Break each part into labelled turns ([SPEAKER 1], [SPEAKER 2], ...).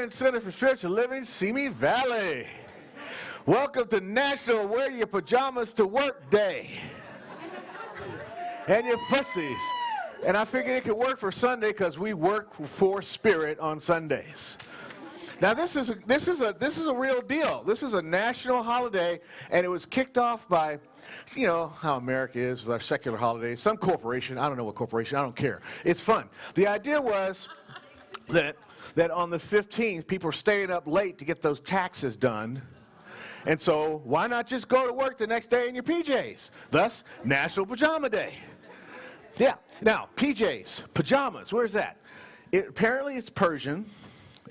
[SPEAKER 1] Lutheran Center for Spiritual Living, Simi Valley. Welcome to National Wear Your Pajamas to Work Day. And your fussies. And I figured it could work for Sunday because we work for Spirit on Sundays. Now this is a real deal. This is a national holiday, and it was kicked off by, you know how America is with our secular holidays. Some corporation, I don't know what corporation, I don't care. It's fun. The idea was that on the 15th, people are staying up late to get those taxes done. And so why not just go to work the next day in your PJs? Thus, National Pajama Day. Yeah. Now, PJs, pajamas, where's that? Apparently it's Persian,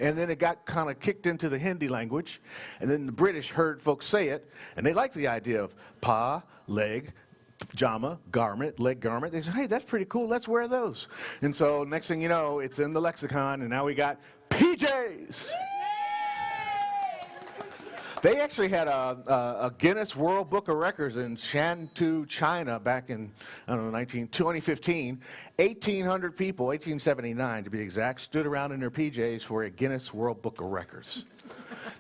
[SPEAKER 1] and then it got kind of kicked into the Hindi language, and then the British heard folks say it, and they liked the idea of leg, pajama, garment, leg garment. They said, hey, that's pretty cool, let's wear those. And so next thing you know, it's in the lexicon, and now we got PJs. They actually had a Guinness World Book of Records in Shantou, China back in, I don't know, 2015. 1,800 people, 1879 to be exact, stood around in their PJs for a Guinness World Book of Records.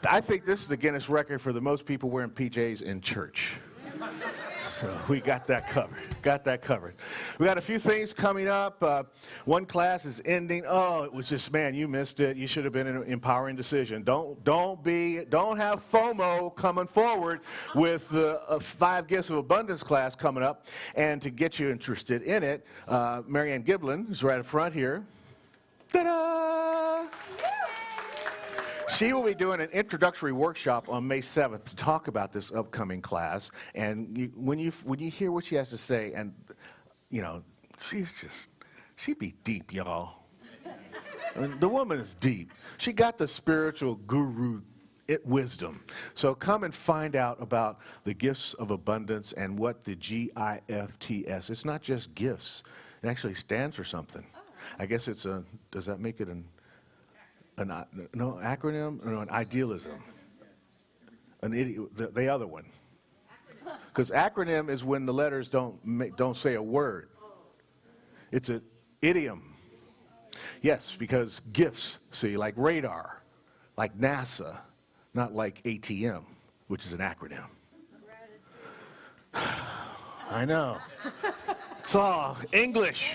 [SPEAKER 1] I think this is the Guinness record for the most people wearing PJs in church. So we got that covered. We got a few things coming up. One class is ending. Oh, it was just, man, you missed it. You should have been in an empowering decision. Don't have FOMO coming forward with the 5 Gifts of Abundance class coming up. And to get you interested in it, Marianne Giblin is right up front here. Ta-da! She will be doing an introductory workshop on May 7th to talk about this upcoming class. And when you hear what she has to say, and, you know, she'd be deep, y'all. I mean, the woman is deep. She got the spiritual guru wisdom. So come and find out about the gifts of abundance and what the GIFTS. It's not just gifts. It actually stands for something. I guess it's a, does that make it an acronym? No, an idealism. The other one. Because acronym is when the letters don't say a word. It's an idiom. Yes, because gifts, see, like radar, like NASA, not like ATM, which is an acronym. I know. It's all English.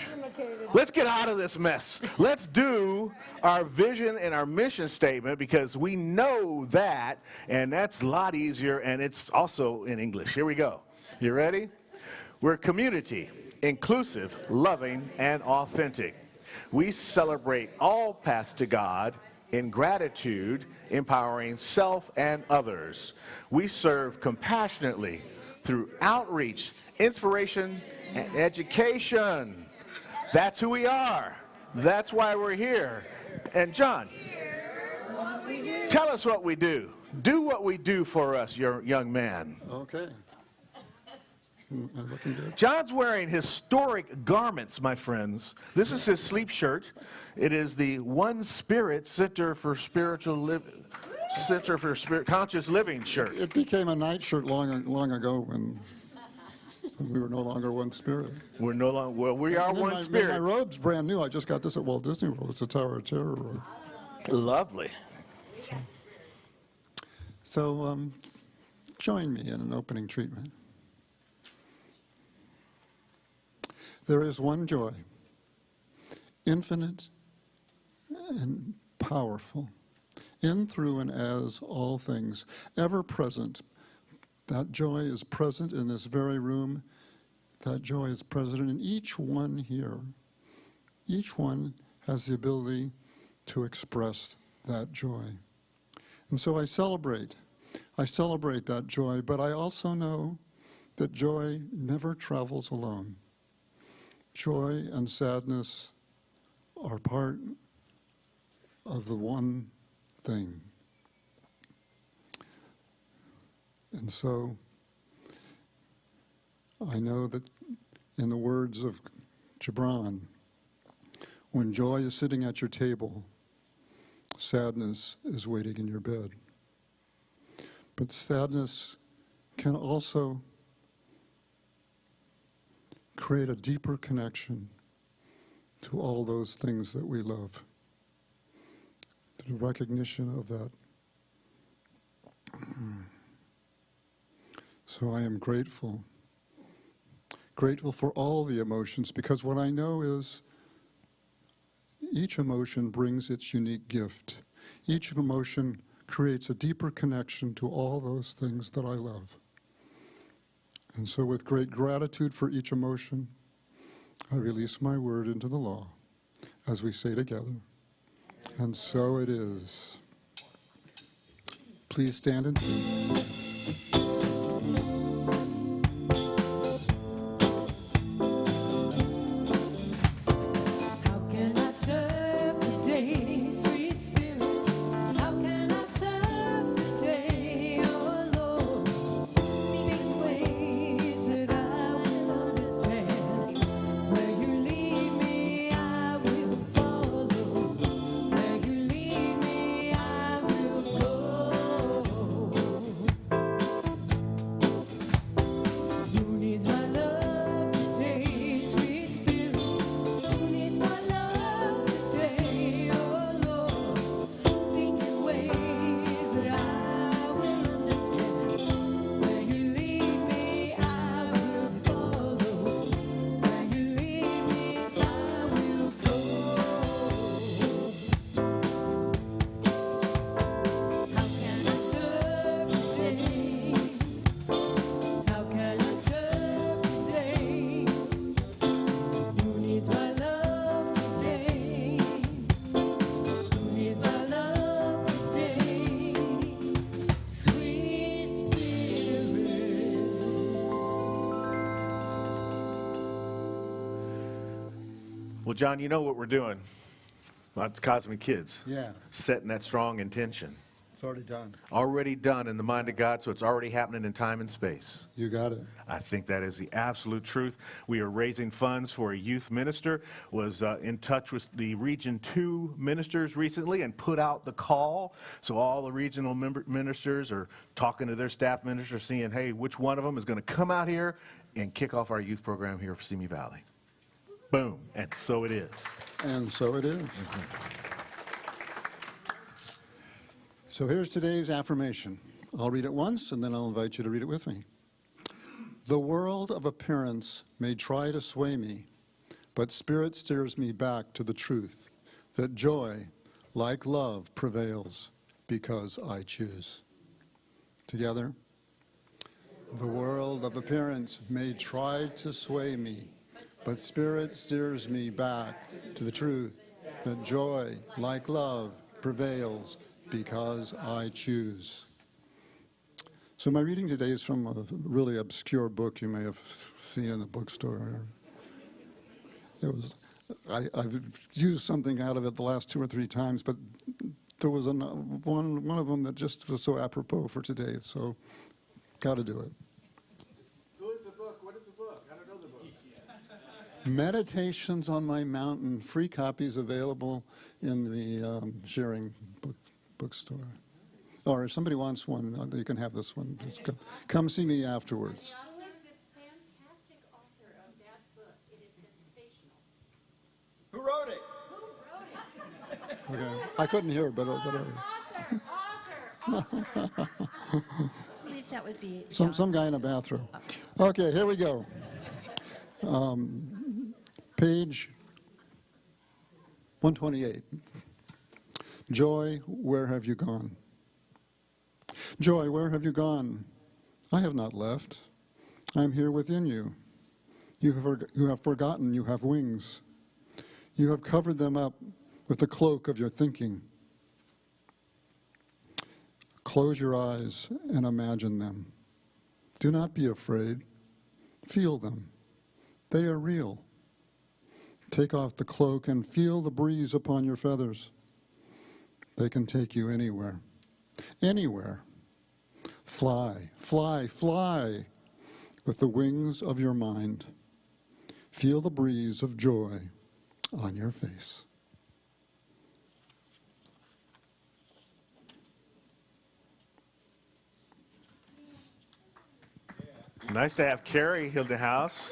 [SPEAKER 1] Let's get out of this mess. Let's do our vision and our mission statement because we know that, and that's a lot easier, and it's also in English. Here we go. You ready? We're a community, inclusive, loving, and authentic. We celebrate all paths to God in gratitude, empowering self and others. We serve compassionately through outreach, inspiration, and education. That's who we are. That's why we're here. And John, tell us what we do. Do what we do for us, your young man.
[SPEAKER 2] Okay. I'm looking good.
[SPEAKER 1] John's wearing historic garments, my friends. This is his sleep shirt. It is the One Spirit Center for Conscious Living shirt.
[SPEAKER 2] It became a night shirt long ago when we were no longer one spirit.
[SPEAKER 1] We're no longer, well, we are one spirit.
[SPEAKER 2] My robe's brand new. I just got this at Walt Disney World. It's a Tower of Terror robe.
[SPEAKER 1] Lovely.
[SPEAKER 2] So join me in an opening treatment. There is one joy, infinite and powerful, in, through, and as all things, ever present. That joy is present in this very room. That joy is present in each one here. Each one has the ability to express that joy. And so I celebrate that joy, but I also know that joy never travels alone. Joy and sadness are part of the one thing. And so I know that in the words of Gibran, when joy is sitting at your table, sadness is waiting in your bed. But sadness can also create a deeper connection to all those things that we love. the recognition of that. So I am grateful. Grateful for all the emotions, because what I know is each emotion brings its unique gift. Each emotion creates a deeper connection to all those things that I love. And so with great gratitude for each emotion, I release my word into the law as we say together, and so it is. Please stand and sing.
[SPEAKER 1] Well, John, you know what we're doing. Not the Cosmic Kids.
[SPEAKER 2] Yeah,
[SPEAKER 1] Setting that strong intention.
[SPEAKER 2] it's already done.
[SPEAKER 1] Already done in the mind of God, so it's already happening in time and space.
[SPEAKER 2] You got it.
[SPEAKER 1] I think that is the absolute truth. We are raising funds for a youth minister. Was in touch with the Region 2 ministers recently and put out the call. So all the regional ministers are talking to their staff ministers, seeing, hey, which one of them is going to come out here and kick off our youth program here for Simi Valley. Boom. And so it is.
[SPEAKER 2] And so it is. So here's today's affirmation. I'll read it once, and then I'll invite you to read it with me. The world of appearance may try to sway me, but spirit steers me back to the truth, that joy, like love, prevails because I choose. Together. The world of appearance may try to sway me, but spirit steers me back to the truth, that joy, like love, prevails because I choose. So my reading today is from a really obscure book you may have seen in the bookstore. It was, I've used something out of it the last 2 or 3 times, but there was one of them that just was so apropos for today, so got to do it.
[SPEAKER 1] Who is the book? What is the book? I don't know the book.
[SPEAKER 2] Meditations on My Mountain, free copies available in the sharing bookstore. Or if somebody wants one, you can have this one. Just come see me afterwards.
[SPEAKER 3] Who is the fantastic author of that book? It is sensational.
[SPEAKER 4] Who wrote it?
[SPEAKER 3] Who wrote it?
[SPEAKER 2] Okay. I couldn't hear, but
[SPEAKER 3] Author.
[SPEAKER 5] I believe that would be
[SPEAKER 2] some guy in a bathroom. Okay, here we go. Page 128. Joy, where have you gone? Joy, where have you gone? I have not left. I am here within you. You have forgotten you have wings. You have covered them up with the cloak of your thinking. Close your eyes and imagine them. Do not be afraid. Feel them. They are real. Take off the cloak and feel the breeze upon your feathers. They can take you anywhere. Anywhere. Fly, fly, fly with the wings of your mind. Feel the breeze of joy on your face.
[SPEAKER 1] Nice to have Karie in the house.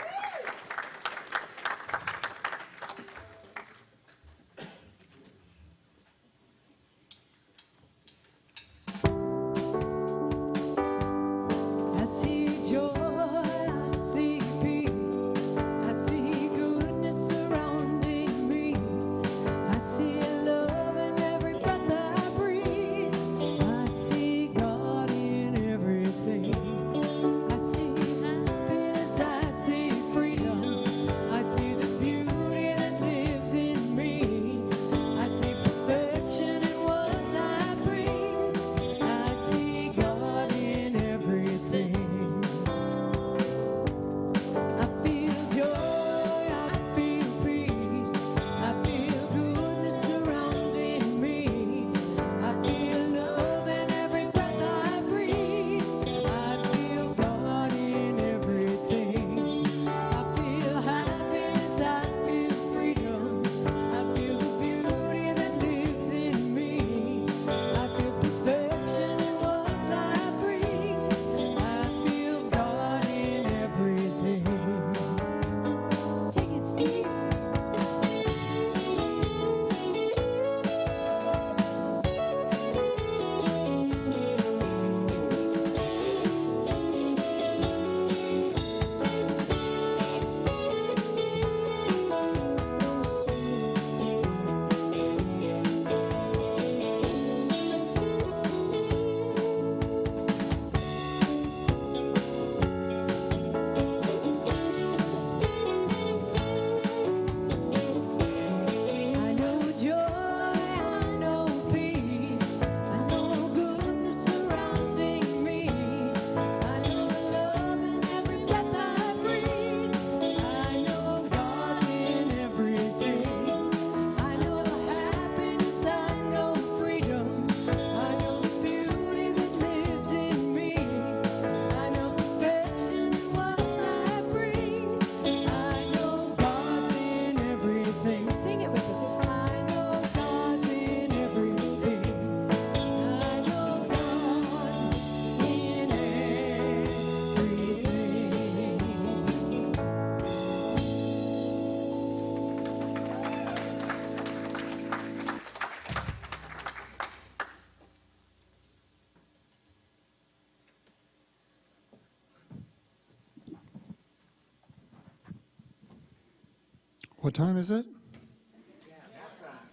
[SPEAKER 2] What time is it?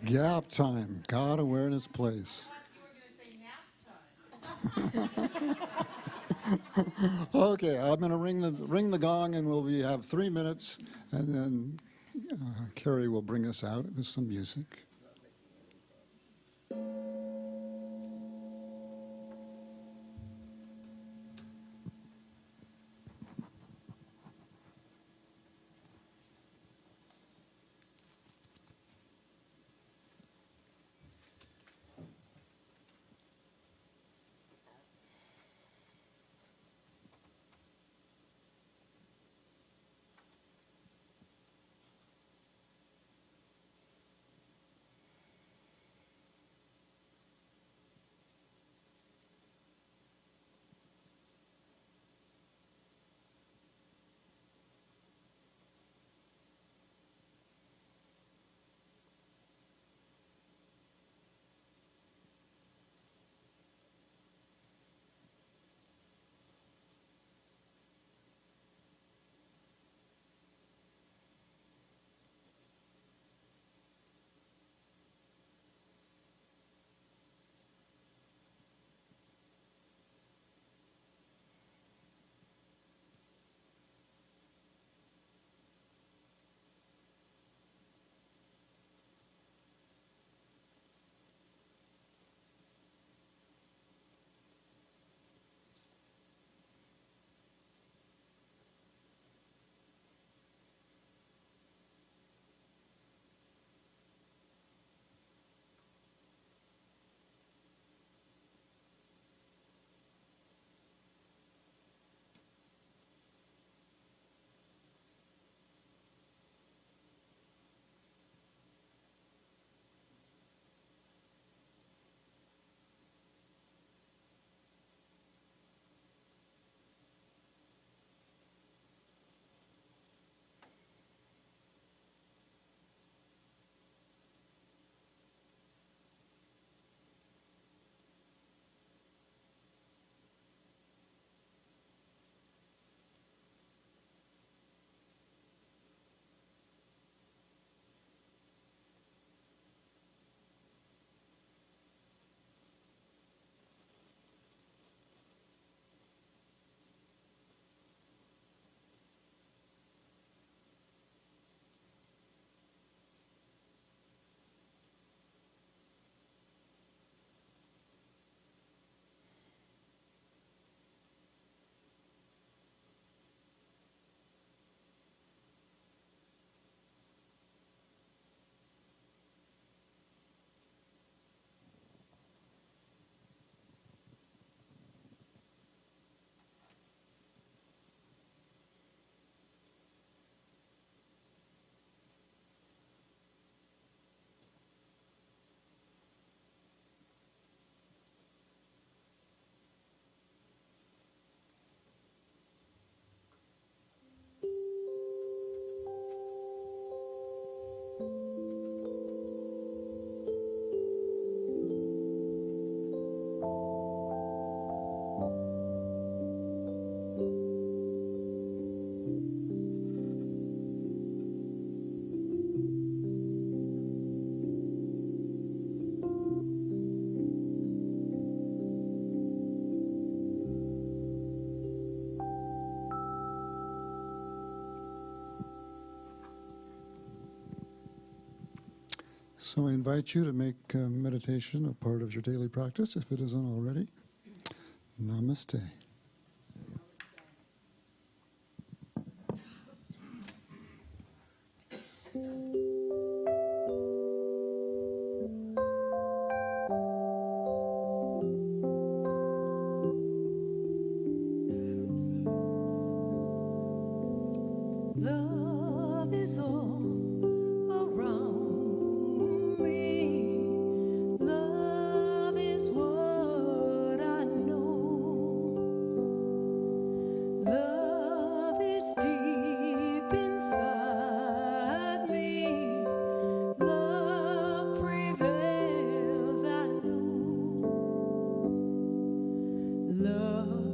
[SPEAKER 2] Gap time. Gotta wear in its place. Okay, I'm going to ring the gong, and we'll have 3 minutes, and then Karie will bring us out with some music. So I invite you to make meditation a part of your daily practice if it isn't already. Namaste.
[SPEAKER 6] Love is all around me. Love is what I know. Love is deep inside me. Love prevails, I know. Love,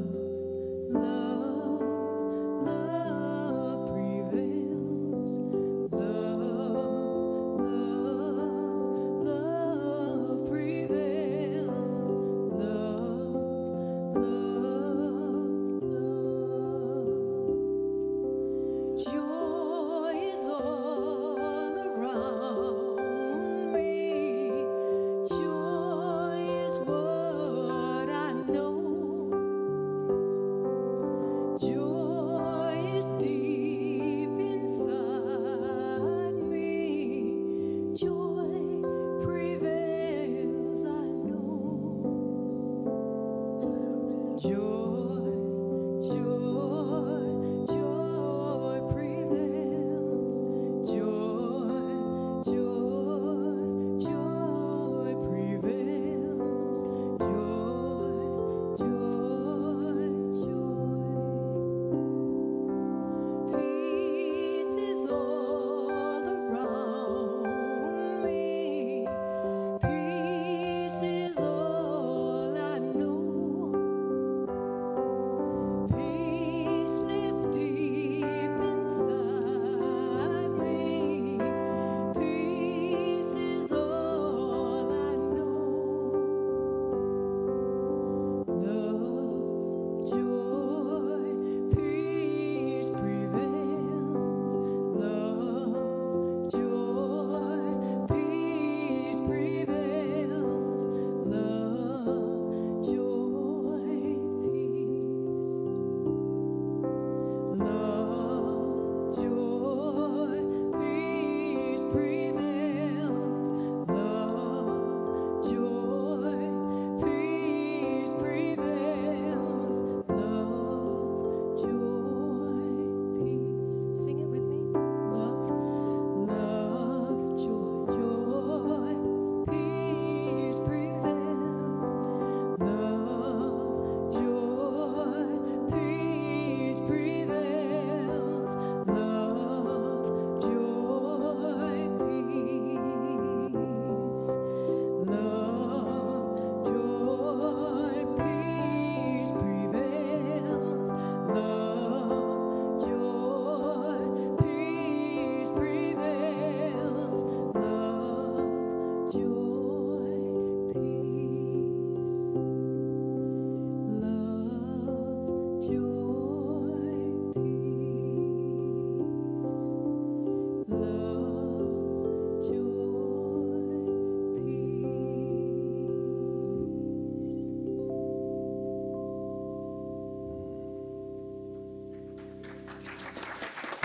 [SPEAKER 6] love, love prevails. Love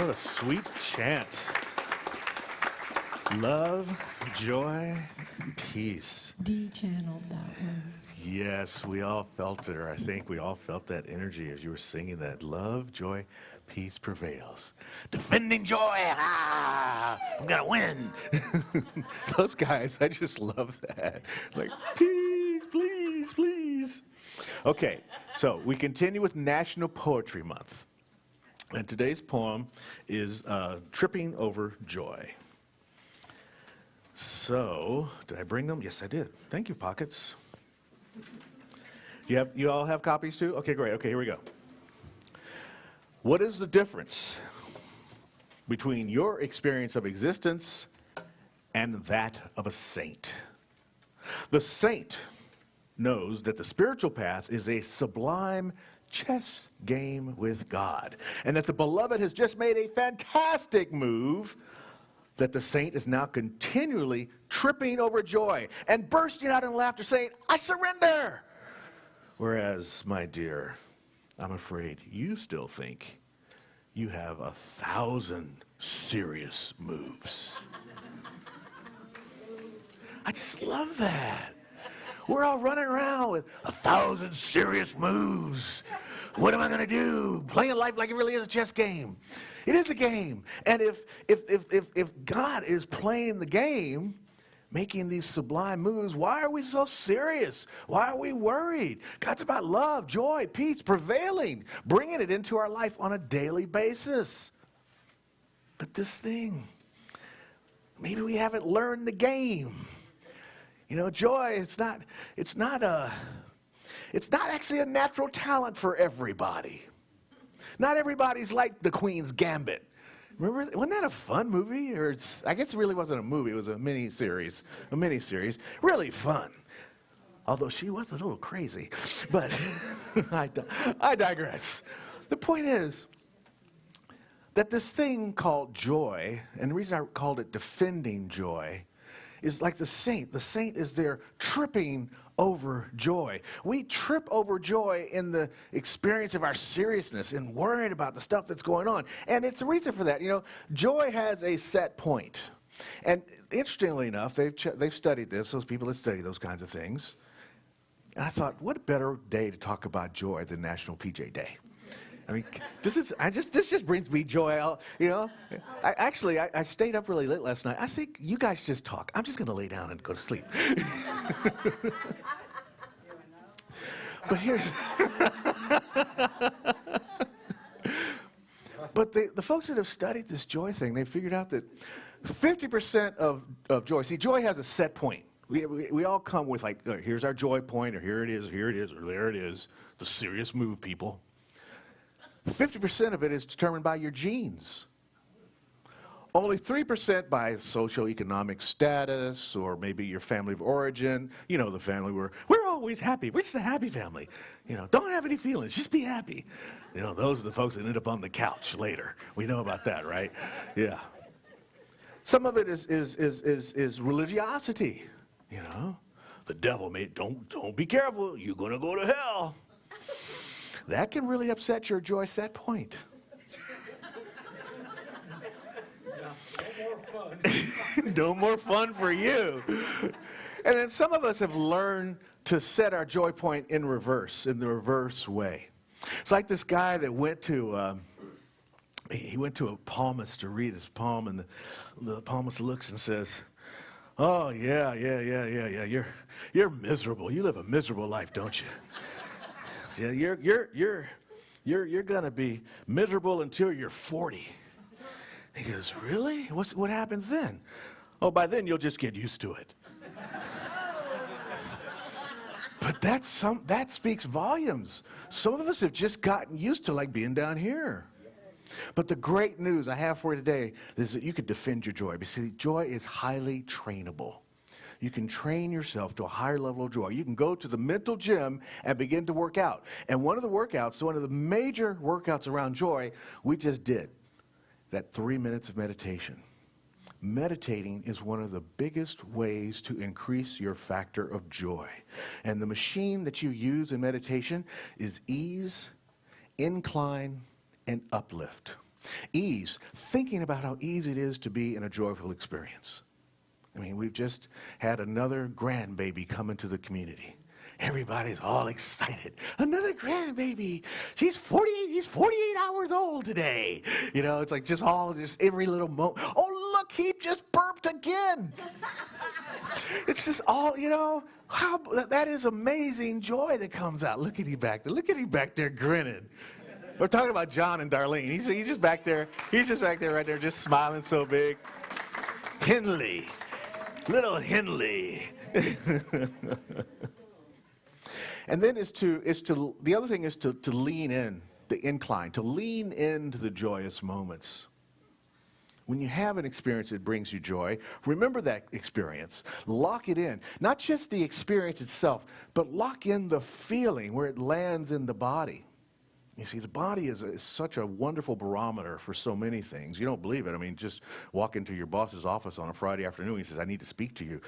[SPEAKER 1] What a sweet chant. Love, joy, peace.
[SPEAKER 6] D channeled that one.
[SPEAKER 1] Yes, we all felt it, or I think we all felt that energy as you were singing that. Love, joy, peace prevails. Defending joy, ah, I'm gonna win. Those guys, I just love that. Like, peace, please, please. Okay, so we continue with National Poetry Month. And today's poem is Tripping Over Joy. So, did I bring them? Yes, I did. Thank you, Pockets. You all have copies too? Okay, great. Okay, here we go. What is the difference between your experience of existence and that of a saint? The saint knows that the spiritual path is a sublime chess game with God, and that the beloved has just made a fantastic move, that the saint is now continually tripping over joy and bursting out in laughter saying, I surrender. Whereas, my dear, I'm afraid you still think you have 1,000 serious moves. I just love that. We're all running around with 1,000 serious moves. What am I going to do? Playing life like it really is a chess game. It is a game. And if God is playing the game, making these sublime moves, why are we so serious? Why are we worried? God's about love, joy, peace, prevailing, bringing it into our life on a daily basis. But this thing, maybe we haven't learned the game. You know, joy, it's not actually a natural talent for everybody. Not everybody's like the Queen's Gambit. Remember, wasn't that a fun movie? Or I guess it really wasn't a movie, it was a mini-series. Really fun. Although she was a little crazy. But I digress. The point is that this thing called joy, and the reason I called it defending joy, is like the saint. The saint is there tripping over joy. We trip over joy in the experience of our seriousness and worrying about the stuff that's going on. And it's a reason for that. You know, joy has a set point. And interestingly enough, they've studied this, those people that study those kinds of things. And I thought, what better day to talk about joy than National PJ Day? I mean, this just brings me joy. You know, I stayed up really late last night. I think you guys just talk. I'm just going to lay down and go to sleep. But but the folks that have studied this joy thing, they figured out that 50% of joy. See, joy has a set point. We all come with like, here's our joy point, or here it is, or there it is. The serious move, people. 50% of it is determined by your genes. Only 3% by socioeconomic status, or maybe your family of origin. You know, the family where we're always happy. We're just a happy family. You know, don't have any feelings, just be happy. You know, those are the folks that end up on the couch later. We know about that, right? Yeah. Some of it is religiosity. You know, the devil made, don't be careful, you're gonna go to hell. That can really upset your joy set point.
[SPEAKER 4] No more fun.
[SPEAKER 1] No more fun for you. And then some of us have learned to set our joy point in the reverse way. It's like this guy that went to a palmist to read his palm, and the palmist looks and says, "Oh yeah, you're miserable. You live a miserable life, don't you? Yeah, you're gonna be miserable until you're 40. He goes, really? What happens then? Oh, by then you'll just get used to it. But that speaks volumes. Some of us have just gotten used to like being down here. But the great news I have for you today is that you can defend your joy. Because see, joy is highly trainable. You can train yourself to a higher level of joy. You can go to the mental gym and begin to work out. And one of the major workouts around joy, we just did that 3 minutes of meditation. Meditating is one of the biggest ways to increase your factor of joy. And the machine that you use in meditation is ease, incline, and uplift. Ease, thinking about how easy it is to be in a joyful experience. I mean, we've just had another grandbaby come into the community. Everybody's all excited. Another grandbaby. He's 48 hours old today. You know, it's like just all of this, every little moment. Oh, look, he just burped again. It's just all, you know, that is amazing joy that comes out. Look at him back there. Look at him back there grinning. We're talking about John and Darlene. He's just back there. He's just back there right there, just smiling so big. Henley. Little Henley. And then the other thing is to lean in, the incline, to lean into the joyous moments. When you have an experience that brings you joy, remember that experience. Lock it in. Not just the experience itself, but lock in the feeling where it lands in the body. You see, the body is such a wonderful barometer for so many things. You don't believe it. I mean, just walk into your boss's office on a Friday afternoon. He says, I need to speak to you.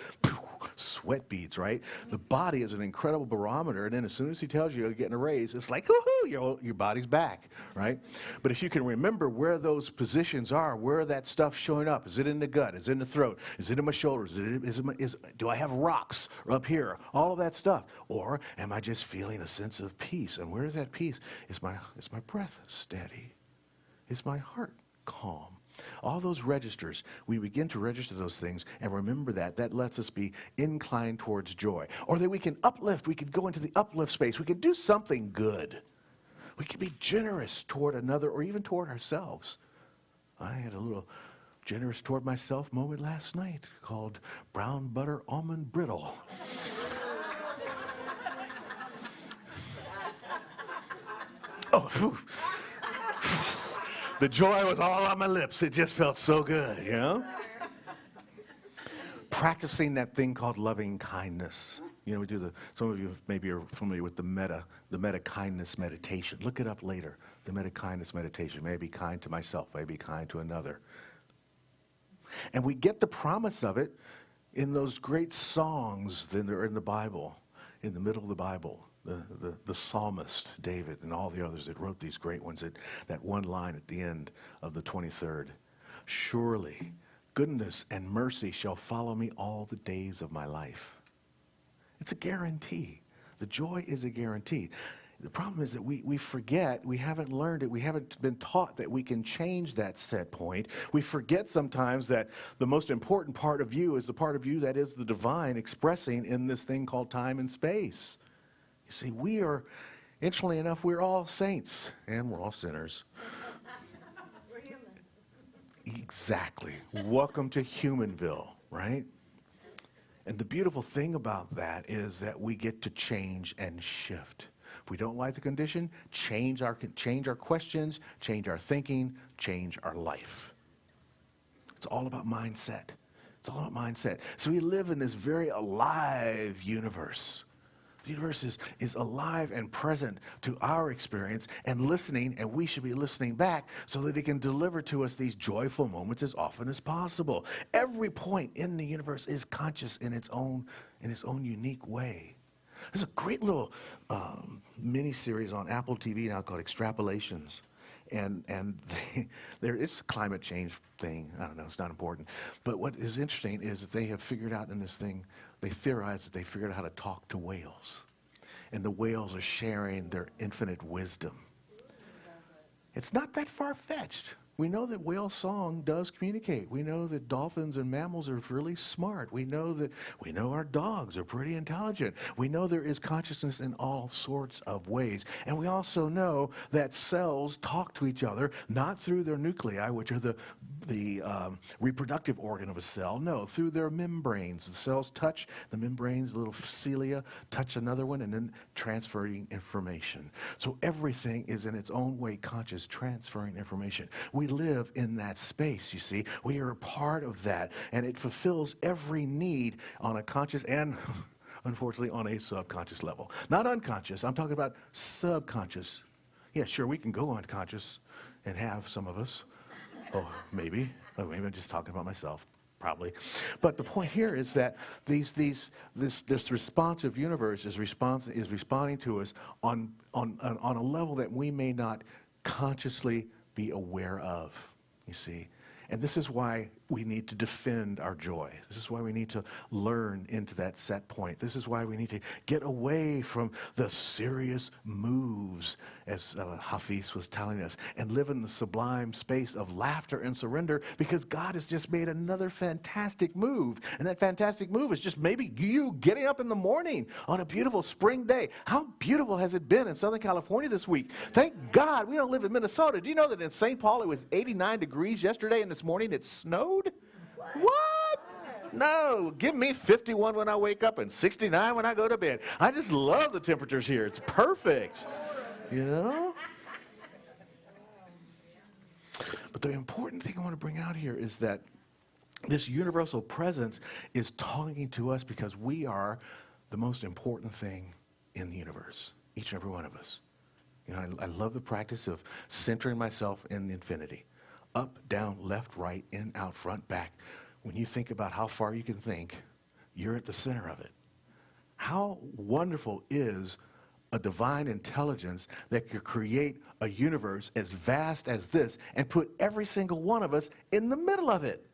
[SPEAKER 1] Sweat beads, right? The body is an incredible barometer. And then as soon as he tells you you're getting a raise, it's like, woohoo, your body's back, right? But if you can remember where those positions are, where that stuff's showing up, is it in the gut? Is it in the throat? Is it in my shoulders? Do I have rocks up here? All of that stuff. Or am I just feeling a sense of peace? And where is that peace? Is my breath steady? Is my heart calm? All those registers, we begin to register those things and remember that lets us be inclined towards joy. Or that we can uplift, we can go into the uplift space, we can do something good. We can be generous toward another or even toward ourselves. I had a little generous toward myself moment last night called brown butter almond brittle. Oh, whew. The joy was all on my lips. It just felt so good, you know? Practicing that thing called loving kindness. You know, some of you maybe are familiar with the meta kindness meditation. Look it up later. The meta kindness meditation. May I be kind to myself. May I be kind to another. And we get the promise of it in those great songs that are in the Bible, in the middle of the Bible. The psalmist, David, and all the others that wrote these great ones, that one line at the end of the 23rd. Surely goodness and mercy shall follow me all the days of my life. It's a guarantee. The joy is a guarantee. The problem is that we forget, we haven't learned it, we haven't been taught that we can change that set point. We forget sometimes that the most important part of you is the part of you that is the divine expressing in this thing called time and space. You see, we are, interestingly enough, we're all saints, and we're all sinners.
[SPEAKER 3] We're human.
[SPEAKER 1] Exactly. Welcome to Humanville, right? And the beautiful thing about that is that we get to change and shift. If we don't like the condition, change our questions, change our thinking, change our life. It's all about mindset. It's all about mindset. So we live in this very alive universe. The universe is alive and present to our experience and listening, and we should be listening back so that it can deliver to us these joyful moments as often as possible. Every point in the universe is conscious in its own unique way. There's a great little mini-series on Apple TV now called Extrapolations. And it's a climate change thing. I don't know, it's not important. But what is interesting is that they have figured out in this thing, they theorize that they figured out how to talk to whales. And the whales are sharing their infinite wisdom. It's not that far-fetched. We know that whale song does communicate. We know that dolphins and mammals are really smart. We know our dogs are pretty intelligent. We know there is consciousness in all sorts of ways. And we also know that cells talk to each other, not through their nuclei, which are the reproductive organ of a cell. No, through their membranes. The cells touch the membranes, the little cilia, touch another one, and then transferring information. So everything is in its own way conscious, transferring information. We live in that space, you see. We are a part of that, and it fulfills every need on a conscious and, unfortunately, on a subconscious level. Not unconscious, I'm talking about subconscious. Yeah, sure, we can go unconscious and have some of us. Oh, maybe I'm just talking about myself, probably. But the point here is that this responsive universe is responding to us on a level that we may not consciously be aware of, you see. And this is why we need to defend our joy. This is why we need to learn into that set point. This is why we need to get away from the serious moves, as Hafiz was telling us, and live in the sublime space of laughter and surrender, because God has just made another fantastic move. And that fantastic move is just maybe you getting up in the morning on a beautiful spring day. How beautiful has it been in Southern California this week? Thank God we don't live in Minnesota. Do you know that in St. Paul it was 89 degrees yesterday, and this morning it snowed? What? No, give me 51 when I wake up and 69 when I go to bed. I just love the temperatures here. It's perfect, you know? But the important thing I want to bring out here is that this universal presence is talking to us because we are the most important thing in the universe, each and every one of us. You know, I love the practice of centering myself in infinity. Up, down, left, right, in, out, front, back. When you think about how far you can think, you're at the center of it. How wonderful is a divine intelligence that could create a universe as vast as this and put every single one of us in the middle of it?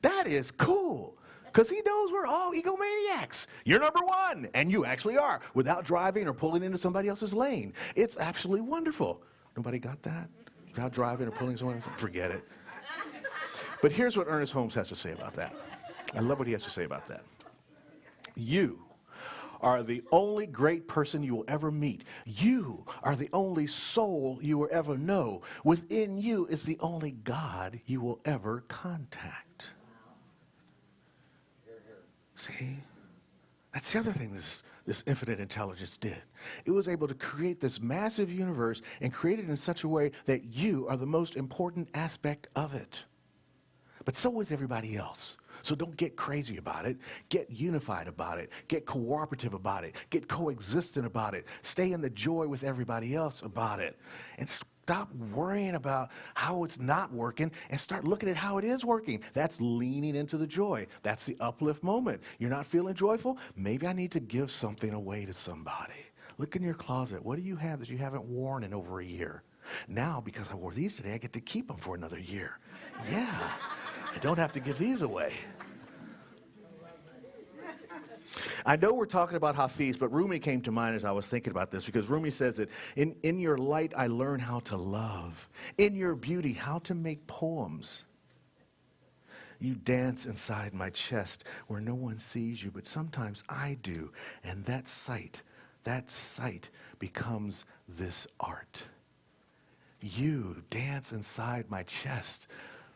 [SPEAKER 1] That is cool, because he knows we're all egomaniacs. You're number one, and you actually are, without driving or pulling into somebody else's lane. It's absolutely wonderful. Nobody got that? Without driving or pulling someone else? Forget it. But here's what Ernest Holmes has to say about that. I love what he has to say about that. You are the only great person you will ever meet. You are the only soul you will ever know. Within you is the only God you will ever contact. See? That's the other thing this infinite intelligence did. It was able to create this massive universe and create it in such a way that you are the most important aspect of it. But so is everybody else. So don't get crazy about it. Get unified about it. Get cooperative about it. Get coexistent about it. Stay in the joy with everybody else about it. And stop worrying about how it's not working and start looking at how it is working. That's leaning into the joy. That's the uplift moment. You're not feeling joyful? Maybe I need to give something away to somebody. Look in your closet. What do you have that you haven't worn in over a year? Now, because I wore these today, I get to keep them for another year. Yeah, I don't have to give these away. I know we're talking about Hafiz, but Rumi came to mind as I was thinking about this, because Rumi says that in your light I learn how to love. In your beauty, how to make poems. You dance inside my chest where no one sees you, but sometimes I do. And that sight becomes this art. You dance inside my chest.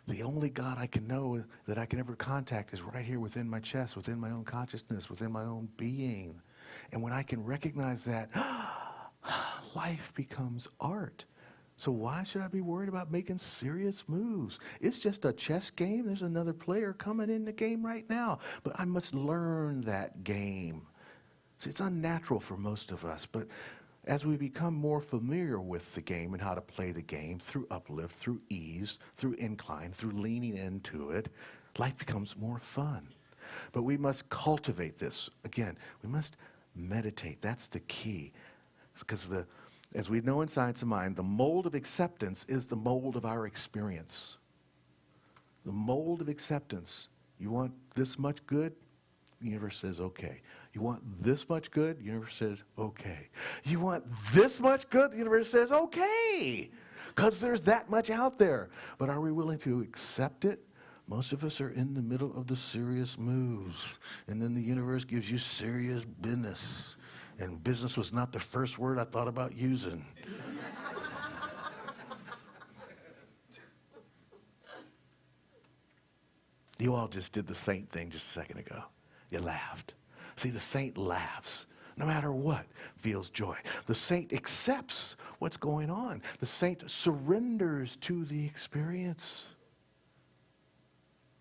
[SPEAKER 1] The only God I can know that I can ever contact is right here within my chest, within my own consciousness, within my own being. And when I can recognize that, life becomes art. So why should I be worried about making serious moves? It's just a chess game. There's another player coming in the game right now. But I must learn that game. See, it's unnatural for most of us, but as we become more familiar with the game and how to play the game through uplift, through ease, through incline, through leaning into it, life becomes more fun. But we must cultivate this. Again, we must meditate. That's the key. Because as we know in Science of Mind, the mold of acceptance is the mold of our experience. The mold of acceptance. You want this much good? The universe says, okay. You want this much good? The universe says, okay. You want this much good? The universe says, okay. Because there's that much out there. But are we willing to accept it? Most of us are in the middle of the serious moves. And then the universe gives you serious business. And business was not the first word I thought about using. You all just did the saint thing just a second ago. You laughed. See, the saint laughs. No matter what, feels joy. The saint accepts what's going on. The saint surrenders to the experience.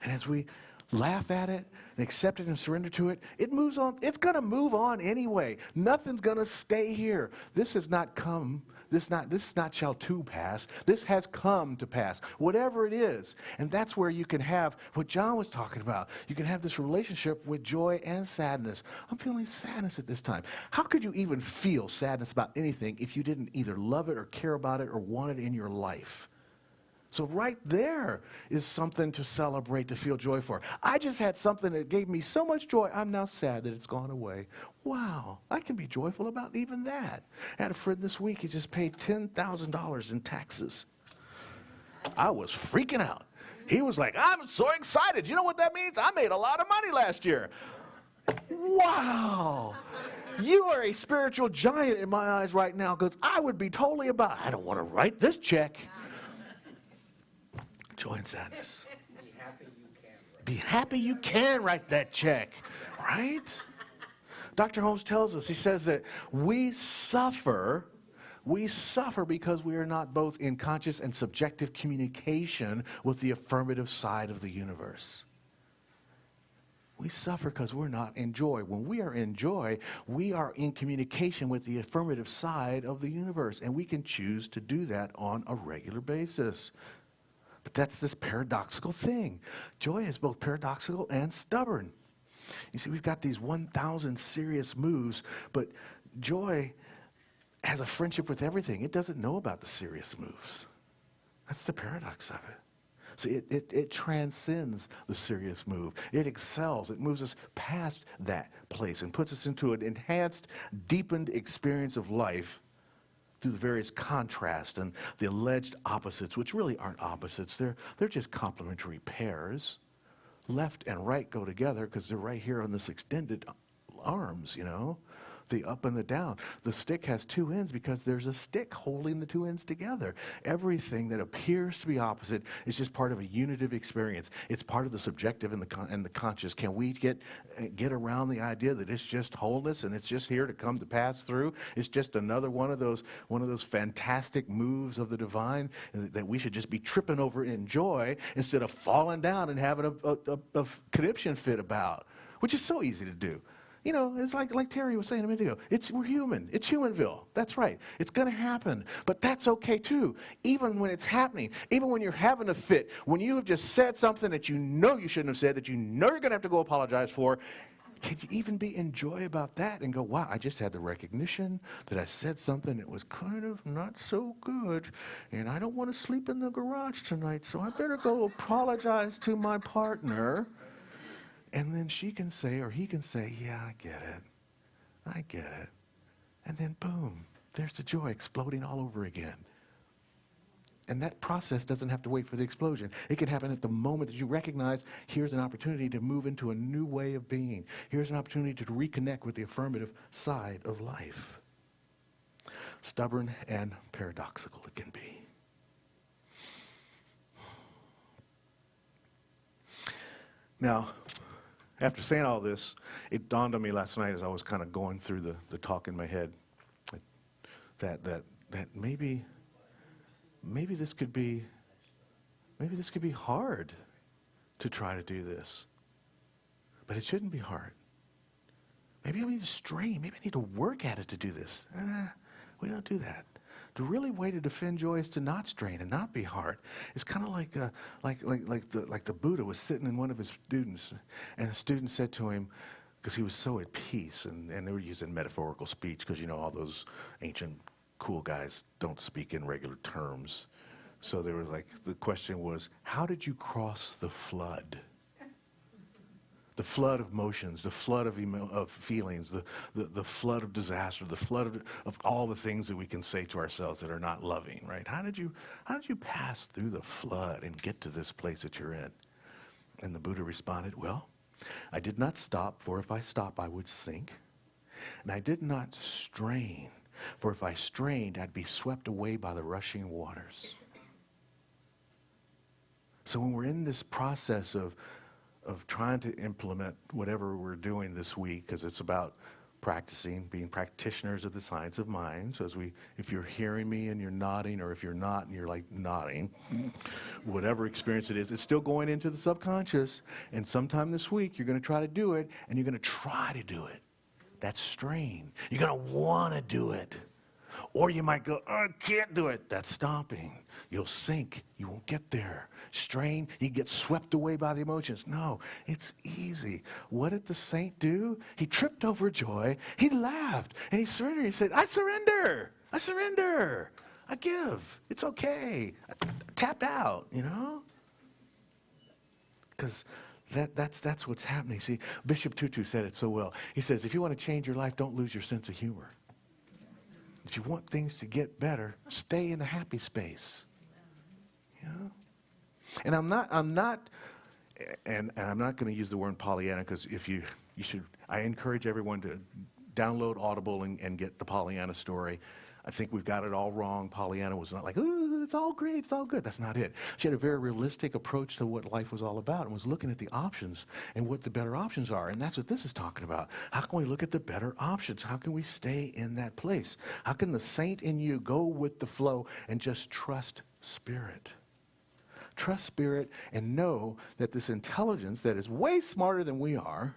[SPEAKER 1] And as we laugh at it and accept it and surrender to it, it moves on. It's going to move on anyway. Nothing's going to stay here. This has not come. This not shall to pass. This has come to pass. Whatever it is. And that's where you can have what John was talking about. You can have this relationship with joy and sadness. I'm feeling sadness at this time. How could you even feel sadness about anything if you didn't either love it or care about it or want it in your life? So right there is something to celebrate, to feel joy for. I just had something that gave me so much joy, I'm now sad that it's gone away. Wow, I can be joyful about even that. I had a friend this week, he just paid $10,000 in taxes. I was freaking out. He was like, I'm so excited. You know what that means? I made a lot of money last year. Wow. You are a spiritual giant in my eyes right now, because I would be totally about, I don't want to write this check. Joy and sadness.
[SPEAKER 4] Be happy you can.
[SPEAKER 1] Be happy you can write that check, right? Dr. Holmes tells us, he says that we suffer because we are not both in conscious and subjective communication with the affirmative side of the universe. We suffer because we're not in joy. When we are in joy, we are in communication with the affirmative side of the universe, and we can choose to do that on a regular basis. But that's this paradoxical thing. Joy is both paradoxical and stubborn. You see, we've got these 1,000 serious moves, but joy has a friendship with everything. It doesn't know about the serious moves. That's the paradox of it. See, it transcends the serious move. It excels. It moves us past that place and puts us into an enhanced, deepened experience of life through the various contrasts and the alleged opposites, which really aren't opposites. They're just complementary pairs. Left and right go together because they're right here on this extended arms, you know, the up and the down. The stick has two ends because there's a stick holding the two ends together. Everything that appears to be opposite is just part of a unitive experience. It's part of the subjective and the conscious. Can we get around the idea that it's just wholeness and it's just here to come to pass through? It's just another one of those fantastic moves of the divine that we should just be tripping over in joy instead of falling down and having a conniption fit about, which is so easy to do. You know, it's like Terry was saying a minute ago. We're human. It's Humanville. That's right. It's going to happen. But that's okay, too. Even when it's happening, even when you're having a fit, when you have just said something that you know you shouldn't have said, that you know you're going to have to go apologize for, can you even be in joy about that and go, wow, I just had the recognition that I said something that was kind of not so good, and I don't want to sleep in the garage tonight, so I better go apologize to my partner. And then she can say, or he can say, yeah, I get it. And then boom, there's the joy exploding all over again. And that process doesn't have to wait for the explosion. It can happen at the moment that you recognize, here's an opportunity to move into a new way of being. Here's an opportunity to reconnect with the affirmative side of life. Stubborn and paradoxical it can be. Now, after saying all this, it dawned on me last night as I was kind of going through the talk in my head that maybe this could be hard to try to do this. But it shouldn't be hard. Maybe I need to strain. Maybe I need to work at it to do this. We don't do that. The really way to defend joy is to not strain and not be hard. It's kind of like the Buddha was sitting in one of his students, and the student said to him, because he was so at peace, and they were using metaphorical speech because, you know, all those ancient cool guys don't speak in regular terms. So they were like, the question was, how did you cross the flood? The flood of emotions, the flood of feelings, the flood of disaster, the flood of all the things that we can say to ourselves that are not loving, right? How did you pass through the flood and get to this place that you're in? And the Buddha responded, well, I did not stop, for if I stop, I would sink. And I did not strain, for if I strained, I'd be swept away by the rushing waters. So when we're in this process of trying to implement whatever we're doing this week, because it's about practicing, being practitioners of the science of mind. So if you're hearing me and you're nodding, or if you're not and you're like nodding, whatever experience it is, it's still going into the subconscious. And sometime this week, you're going to try to do it, and you're going to try to do it. That's strain. You're going to want to do it. Or you might go, oh, I can't do it. That's stomping. You'll sink. You won't get there. Strain, you get swept away by the emotions. No, it's easy. What did the saint do? He tripped over joy. He laughed, and he surrendered. He said, I surrender. I surrender. I give. It's okay. tapped out, you know? Because that's what's happening. See, Bishop Tutu said it so well. He says, if you want to change your life, don't lose your sense of humor. If you want things to get better, stay in a happy space. You know? And I'm not going to use the word Pollyanna, because if you should, I encourage everyone to download Audible and get the Pollyanna story. I think we've got it all wrong. Pollyanna was not like, ooh, it's all great, it's all good. That's not it. She had a very realistic approach to what life was all about and was looking at the options and what the better options are. And that's what this is talking about. How can we look at the better options? How can we stay in that place? How can the saint in you go with the flow and just trust Spirit? Trust Spirit and know that this intelligence that is way smarter than we are,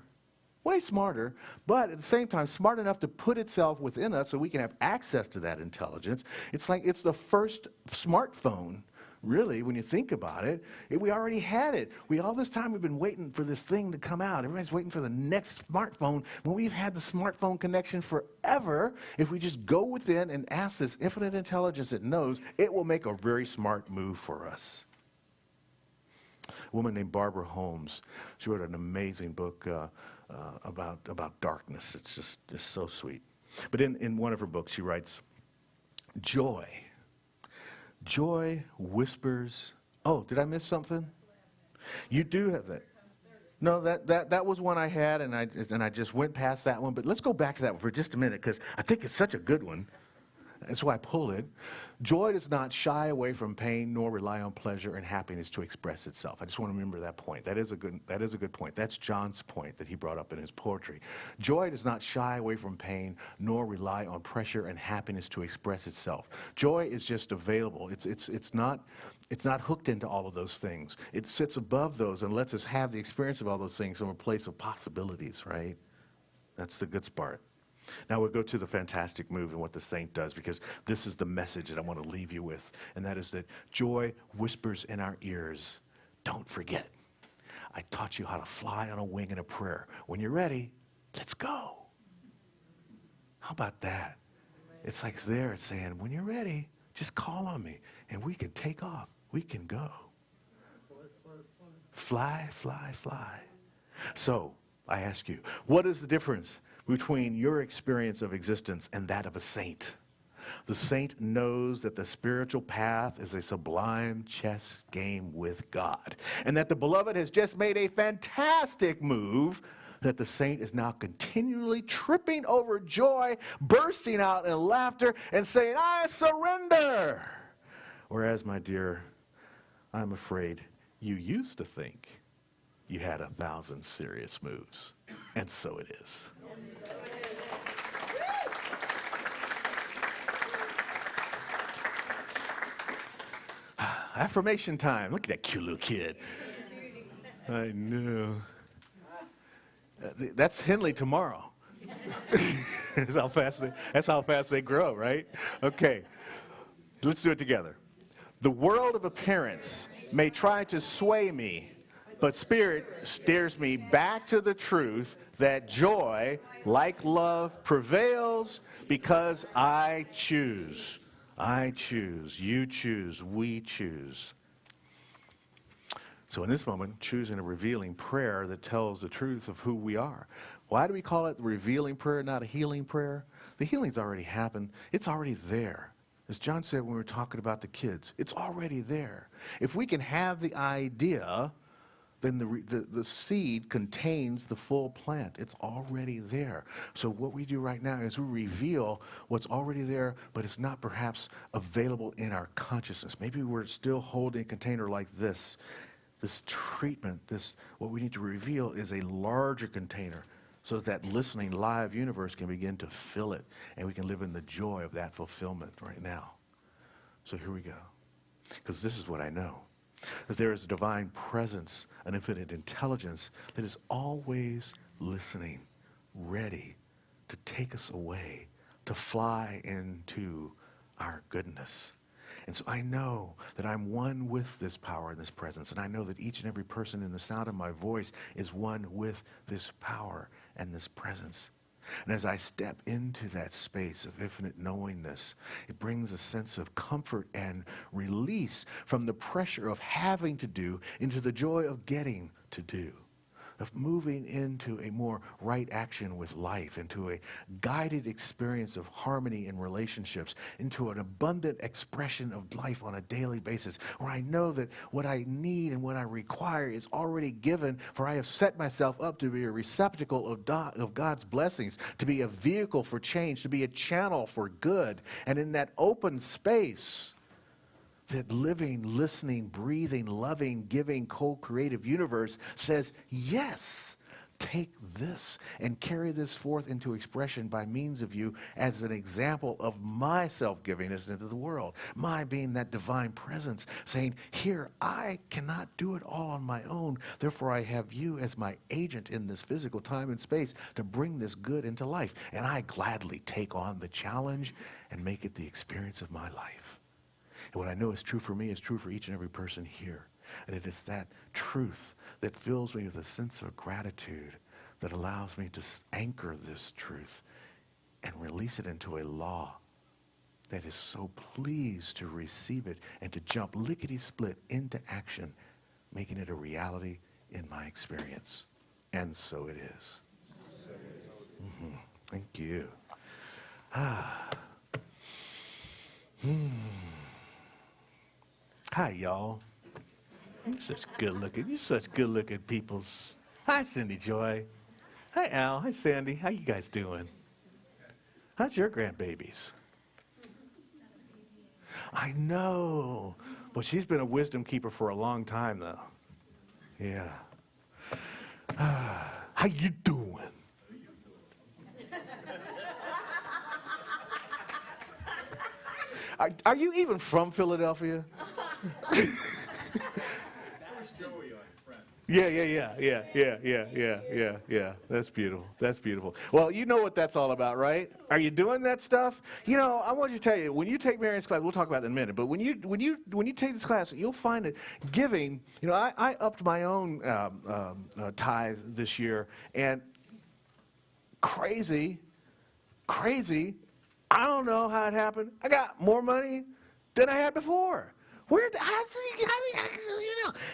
[SPEAKER 1] way smarter, but at the same time smart enough to put itself within us so we can have access to that intelligence. It's like it's the first smartphone, really, when you think about it. We already had it. All this time we've been waiting for this thing to come out. Everybody's waiting for the next smartphone. When we've had the smartphone connection forever, if we just go within and ask this infinite intelligence that knows, it will make a very smart move for us. A woman named Barbara Holmes, she wrote an amazing book about darkness. It's just so sweet. But in one of her books, she writes, joy whispers. Oh, did I miss something? You do have that. No, that was one I had, and I just went past that one. But let's go back to that one for just a minute, because I think it's such a good one. That's why I pulled it. Joy does not shy away from pain nor rely on pleasure and happiness to express itself. I just want to remember that point. That is a good point. That's John's point that he brought up in his poetry. Joy does not shy away from pain nor rely on pressure and happiness to express itself. Joy is just available. It's not hooked into all of those things. It sits above those and lets us have the experience of all those things from a place of possibilities, right? That's the good part. Now we'll go to the fantastic move and what the saint does, because this is the message that I want to leave you with, and that is that joy whispers in our ears, don't forget, I taught you how to fly on a wing in a prayer. When you're ready, let's go. How about that? It's like there, it's saying, when you're ready, just call on me, and we can take off. We can go. Fly, fly, fly. So, I ask you, what is the difference between your experience of existence and that of a saint? The saint knows that the spiritual path is a sublime chess game with God, and that the beloved has just made a fantastic move, that the saint is now continually tripping over joy, bursting out in laughter, and saying, I surrender. Whereas, my dear, I'm afraid you used to think you had 1,000 serious moves, and so it is. Affirmation time. Look at that cute little kid. I know. That's Henley tomorrow. That's how fast they grow, right? Okay. Let's do it together. The world of appearance may try to sway me, but Spirit steers me back to the truth that joy, like love, prevails because I choose. I choose, you choose, we choose. So in this moment, choosing a revealing prayer that tells the truth of who we are. Why do we call it the revealing prayer, not a healing prayer? The healing's already happened. It's already there. As John said when we were talking about the kids, it's already there. If we can have the idea, then the seed contains the full plant. It's already there. So what we do right now is we reveal what's already there, but it's not perhaps available in our consciousness. Maybe we're still holding a container like this. This treatment, what we need to reveal is a larger container so that listening live universe can begin to fill it, and we can live in the joy of that fulfillment right now. So here we go. Because this is what I know. That there is a divine presence, an infinite intelligence that is always listening, ready to take us away, to fly into our goodness. And so I know that I'm one with this power and this presence, and I know that each and every person in the sound of my voice is one with this power and this presence. And as I step into that space of infinite knowingness, it brings a sense of comfort and release from the pressure of having to do into the joy of getting to do, of moving into a more right action with life, into a guided experience of harmony in relationships, into an abundant expression of life on a daily basis, where I know that what I need and what I require is already given, for I have set myself up to be a receptacle of God's blessings, to be a vehicle for change, to be a channel for good. And in that open space, that living, listening, breathing, loving, giving, co-creative universe says, yes, take this and carry this forth into expression by means of you as an example of my self-givingness into the world. My being that divine presence saying, here, I cannot do it all on my own. Therefore, I have you as my agent in this physical time and space to bring this good into life. And I gladly take on the challenge and make it the experience of my life. And what I know is true for me is true for each and every person here. And it is that truth that fills me with a sense of gratitude that allows me to anchor this truth and release it into a law that is so pleased to receive it and to jump lickety-split into action, making it a reality in my experience. And so it is. Mm-hmm. Thank you. Hi, y'all. You're such good looking peoples. Hi, Cindy Joy. Hi, Al. Hi, Sandy. How you guys doing? How's your grandbabies? I know. Well, she's been a wisdom keeper for a long time, though. Yeah. How you doing? Are you even from Philadelphia? Yeah. That's beautiful. Well, you know what that's all about, right? Are you doing that stuff? You know, I want you to tell you, when you take Marion's class, we'll talk about that in a minute, but when you take this class, you'll find that giving, you know, I upped my own tithe this year, and crazy, I don't know how it happened. I got more money than I had before.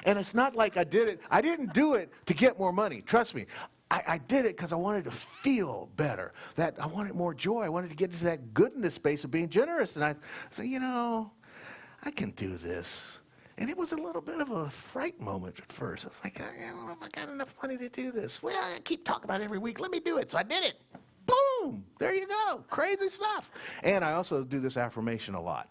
[SPEAKER 1] And it's not like I did it. I didn't do it to get more money. Trust me. I did it because I wanted to feel better. That I wanted more joy. I wanted to get into that goodness space of being generous. And I said, you know, I can do this. And it was a little bit of a fright moment at first. I was like, I don't know if I got enough money to do this. Well, I keep talking about it every week. Let me do it. So I did it. Boom! There you go. Crazy stuff. And I also do this affirmation a lot,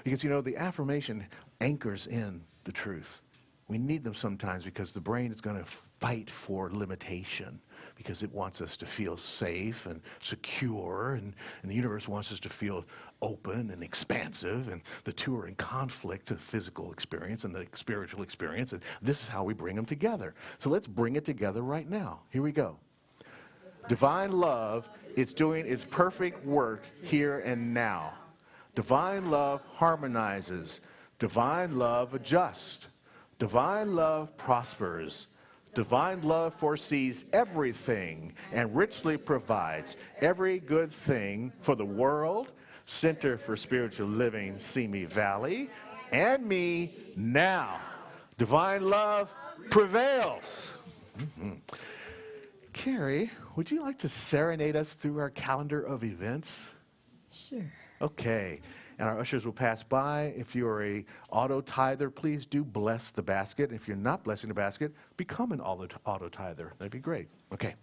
[SPEAKER 1] because, you know, the affirmation anchors in the truth. We need them sometimes because the brain is going to fight for limitation because it wants us to feel safe and secure, and the universe wants us to feel open and expansive, and the two are in conflict, the physical experience and the spiritual experience, and this is how we bring them together. So let's bring it together right now. Here we go. Divine love is doing its perfect work here and now. Divine love harmonizes. Divine love adjusts. Divine love prospers. Divine love foresees everything and richly provides every good thing for the world, Center for Spiritual Living, Simi Valley, and me now. Divine love prevails. Mm-hmm. Karie, would you like to serenade us through our calendar of events?
[SPEAKER 6] Sure.
[SPEAKER 1] Okay. And our ushers will pass by. If you are a auto tither, please do bless the basket. If you're not blessing the basket, become an auto tither. That'd be great. Okay.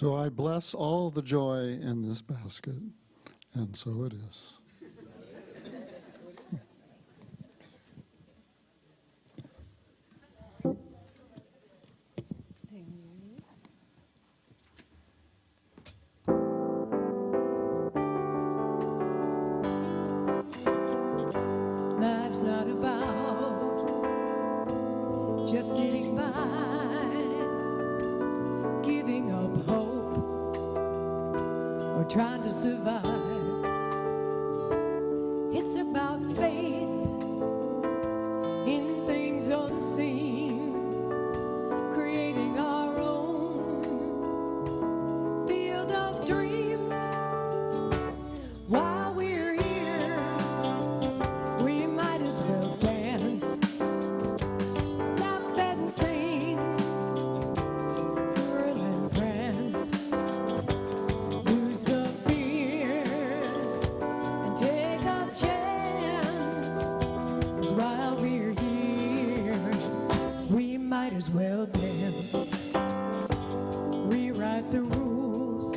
[SPEAKER 2] So I bless all the joy in this basket, and so it is.
[SPEAKER 6] Life's not about just getting by, giving up hope, or trying to survive. It's about faith in things unseen, creating our own field of dreams. While we're here, we might as well dance, laugh and sing, whirl and prance, lose the fear and take a chance. 'Cause while we're here, we might as well dance, rewrite the rules,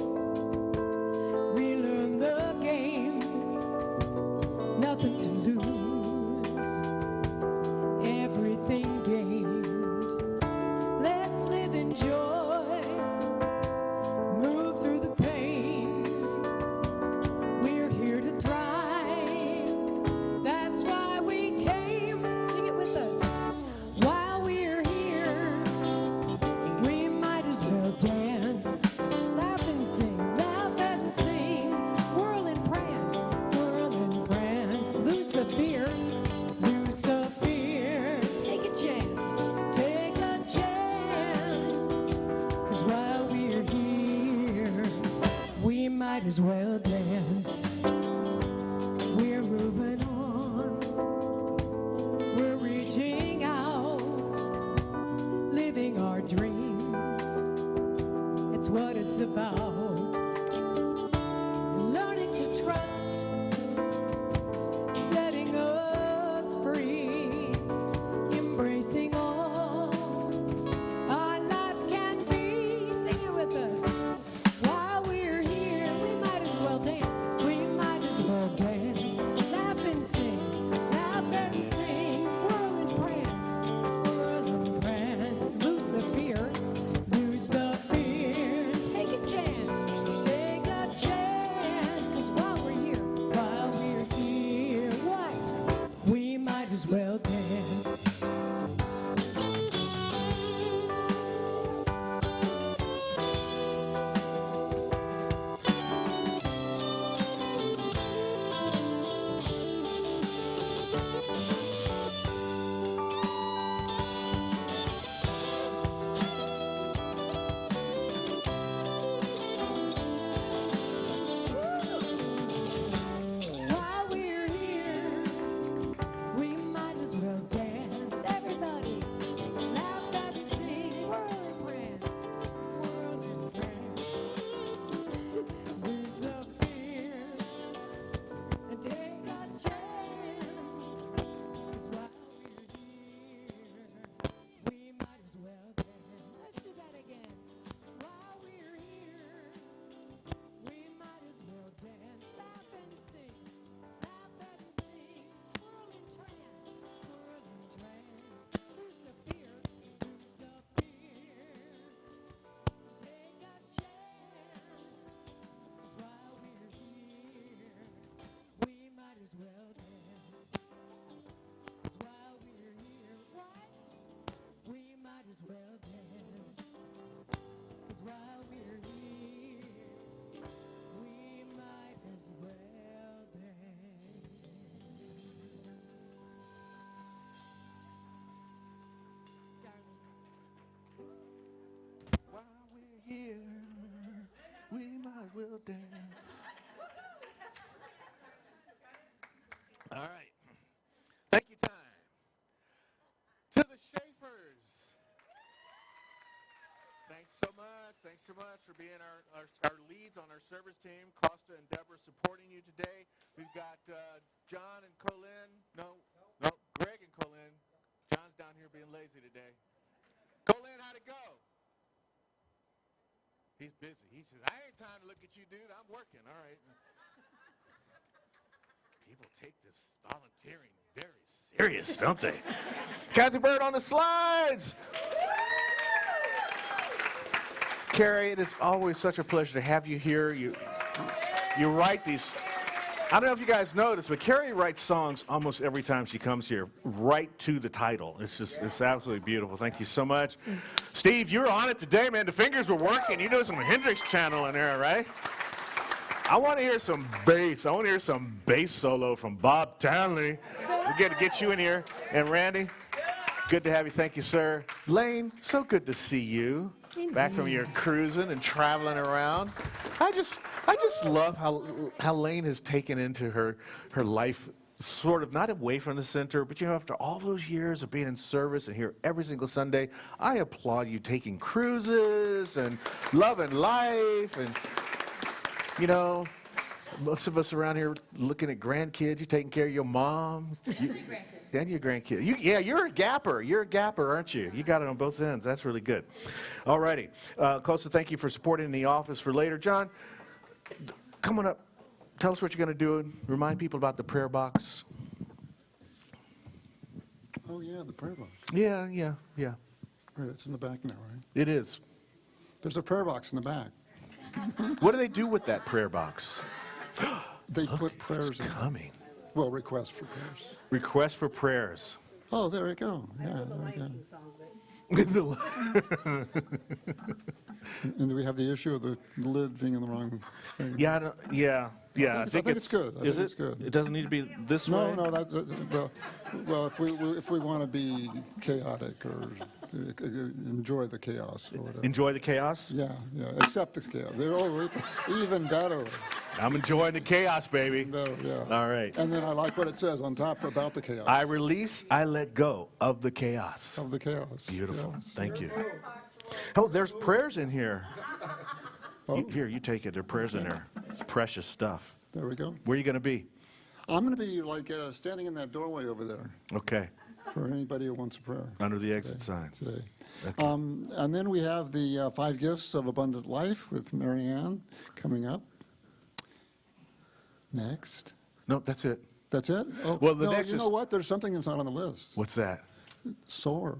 [SPEAKER 6] relearn the games, nothing to lose, everything gained. Let's live in joy, move through the pain. We're here to thrive, that's why we came. Sing it with us. While we're here, we might as well dance, laugh and sing, whirl and prance, lose the fear, take a chance, 'cause while we're here, we might as well dance. We're moving on, we're reaching out, living our dreams. It's what it's about. Learning to trust, setting us free, embracing all our lives can be. Sing it with us. While we're here, we might as well dance. We might as well dance. Laugh and sing, whirl and prance, lose the fear, take a chance, 'cause while we're here, what? We might as well dance. While we're here, we might as well dance. Everybody, laugh and sing, whirl and prance, lose the fear and take a chance. 'Cause while we're here, we might as well dance. Let's do that again. While we're here, we might as well dance, laugh and sing, whirl and trance, lose the fear, take a chance. 'Cause while we're here, we might as well dance. 'Cause while we're here, what? We might as well dance. 'Cause while we're here, we might as well dance.
[SPEAKER 1] While we're here, we might as well dance. All right. Thank you, time. To the Schaefers. Thanks so much. Thanks so much for being our leads on our service team. Costa and Deborah supporting you today. We've got John and Colin. No, Greg and Colin. John's down here being lazy today. Colin, how'd it go? He's busy. He says, I ain't time to look at you, dude. I'm working. All right. People take this volunteering very serious, don't they? Kathy Bird on the slides. Karie, it is always such a pleasure to have you here. You write these. I don't know if you guys noticed, but Karie writes songs almost every time she comes here, right to the title. It's absolutely beautiful. Thank you so much. Steve, you're on it today, man. The fingers were working. You doing some Hendrix channel in there, right? I want to hear some bass. I want to hear some bass solo from Bob Townley. We're going to get you in here. And Randy, good to have you. Thank you, sir. Lane, so good to see you. Back from your cruising and traveling around. I just love how Lane has taken into her life, sort of not away from the center, but after all those years of being in service and here every single Sunday, I applaud you taking cruises and loving life. And most of us around here looking at grandkids. You're taking care of your mom. And your grandkids. You're a gapper. You're a gapper, aren't you? You got it on both ends. That's really good. All righty. Costa, thank you for supporting the office for later. John, come on up. Tell us what you're going to do. Remind people about the prayer box.
[SPEAKER 2] Oh, yeah, the prayer box.
[SPEAKER 1] Yeah.
[SPEAKER 2] Right, it's in the back now, right?
[SPEAKER 1] It is.
[SPEAKER 2] There's a prayer box in the back.
[SPEAKER 1] What do they do with that prayer box?
[SPEAKER 2] They put prayers in.
[SPEAKER 1] Coming.
[SPEAKER 2] Well, requests for prayers.
[SPEAKER 1] Requests for prayers.
[SPEAKER 2] Oh, there we go. Yeah, there we go. And do we have the issue of the lid being in the wrong thing?
[SPEAKER 1] Yeah. I think
[SPEAKER 2] it's good. I think it's good.
[SPEAKER 1] It doesn't need to be this way?
[SPEAKER 2] No. Well, if we want to be chaotic or enjoy the chaos or whatever.
[SPEAKER 1] Enjoy the chaos?
[SPEAKER 2] Yeah. Accept the chaos. Even better.
[SPEAKER 1] I'm enjoying the chaos, baby.
[SPEAKER 2] No, yeah.
[SPEAKER 1] All right.
[SPEAKER 2] And then I like what it says on top about the chaos.
[SPEAKER 1] I release, I let go of the chaos.
[SPEAKER 2] Of the chaos.
[SPEAKER 1] Beautiful.
[SPEAKER 2] Yes.
[SPEAKER 1] Thank you. Oh, there's prayers in here.
[SPEAKER 2] Oh.
[SPEAKER 1] Here, you take it. There are prayers in there. It's precious stuff.
[SPEAKER 2] There we go.
[SPEAKER 1] Where are you going to be?
[SPEAKER 2] I'm going to be like standing in that doorway over there
[SPEAKER 1] Okay.
[SPEAKER 2] for anybody who wants a prayer.
[SPEAKER 1] Under the exit sign.
[SPEAKER 2] Today.
[SPEAKER 1] Okay.
[SPEAKER 2] And then we have the 5 Gifts of Abundant Life with Mary Ann coming up. Next.
[SPEAKER 1] No, that's it.
[SPEAKER 2] That's it? Oh,
[SPEAKER 1] Well, the
[SPEAKER 2] no,
[SPEAKER 1] next
[SPEAKER 2] you
[SPEAKER 1] is-
[SPEAKER 2] know what? There's something that's not on the list.
[SPEAKER 1] What's that?
[SPEAKER 2] SOAR.